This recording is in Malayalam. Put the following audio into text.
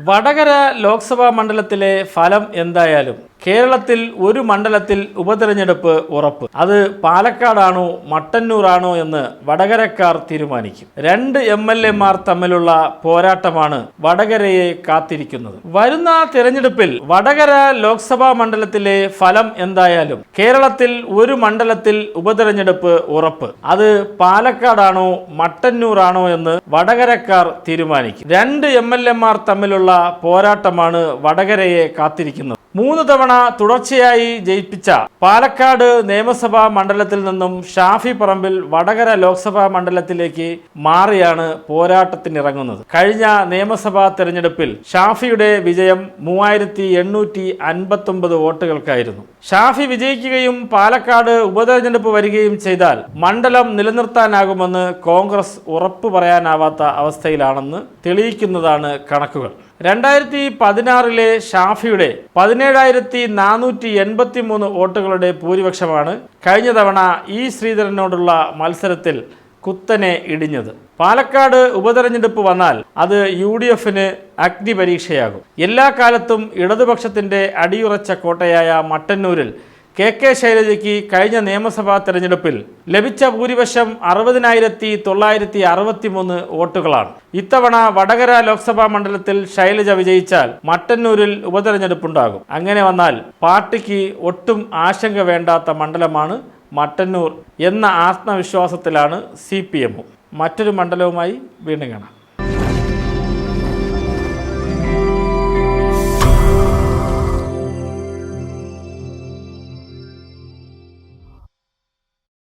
വടകര ലോക്സഭാ മണ്ഡലത്തിലെ ഫലം എന്തായാലും കേരളത്തിൽ ഒരു മണ്ഡലത്തിൽ ഉപതെരഞ്ഞെടുപ്പ് ഉറപ്പ്. അത് പാലക്കാടാണോ മട്ടന്നൂറാണോ എന്ന് വടകരക്കാർ തീരുമാനിക്കും. രണ്ട് MLA-മാർ തമ്മിലുള്ള പോരാട്ടമാണ് വടകരയെ കാത്തിരിക്കുന്നത്. വരുന്ന തിരഞ്ഞെടുപ്പിൽ വടകര ലോക്സഭാ മണ്ഡലത്തിലെ ഫലം എന്തായാലും കേരളത്തിൽ ഒരു മണ്ഡലത്തിൽ ഉപതെരഞ്ഞെടുപ്പ് ഉറപ്പ്. അത് പാലക്കാടാണോ മട്ടന്നൂറാണോ എന്ന് വടകരക്കാർ തീരുമാനിക്കും. രണ്ട് MLA-മാർ തമ്മിലുള്ള പോരാട്ടമാണ് വടകരയെ കാത്തിരിക്കുന്നത്. 3 തവണ തുടർച്ചയായി ജയിപ്പിച്ച പാലക്കാട് നിയമസഭാ മണ്ഡലത്തിൽ നിന്നും ഷാഫി പറമ്പിൽ വടകര ലോക്സഭാ മണ്ഡലത്തിലേക്ക് മാറിയാണ് പോരാട്ടത്തിനിറങ്ങുന്നത്. കഴിഞ്ഞ നിയമസഭാ തെരഞ്ഞെടുപ്പിൽ ഷാഫിയുടെ വിജയം 3859 വോട്ടുകൾക്കായിരുന്നു. ഷാഫി വിജയിക്കുകയും പാലക്കാട് ഉപതെരഞ്ഞെടുപ്പ് വരികയും ചെയ്താൽ മണ്ഡലം നിലനിർത്താനാകുമെന്ന് കോൺഗ്രസ് ഉറപ്പു പറയാനാവാത്ത അവസ്ഥയിലാണെന്ന് തെളിയിക്കുന്നതാണ് കണക്കുകൾ. 2016 ഷാഫിയുടെ 17,483 വോട്ടുകളുടെ ഭൂരിപക്ഷമാണ് കഴിഞ്ഞ തവണ ഇ ശ്രീധരനോടുള്ള മത്സരത്തിൽ കുത്തനെ ഇടിഞ്ഞത്. പാലക്കാട് ഉപതെരഞ്ഞെടുപ്പ് വന്നാൽ അത് UDF-ന് അഗ്നിപരീക്ഷയാകും. എല്ലാ കാലത്തും ഇടതുപക്ഷത്തിന്റെ അടിയുറച്ച കോട്ടയായ മട്ടന്നൂരിൽ KK ശൈലജയ്ക്ക് കഴിഞ്ഞ നിയമസഭാ തെരഞ്ഞെടുപ്പിൽ ലഭിച്ച ഭൂരിപക്ഷം 60,963 വോട്ടുകളാണ്. ഇത്തവണ വടകര ലോക്സഭാ മണ്ഡലത്തിൽ ശൈലജ വിജയിച്ചാൽ മട്ടന്നൂരിൽ ഉപതെരഞ്ഞെടുപ്പുണ്ടാകും. അങ്ങനെ വന്നാൽ പാർട്ടിക്ക് ഒട്ടും ആശങ്ക വേണ്ടാത്ത മണ്ഡലമാണ് മട്ടന്നൂർ എന്ന ആത്മവിശ്വാസത്തിലാണ് CPM. മറ്റൊരു മണ്ഡലവുമായി വീണ്ടും കാണാം.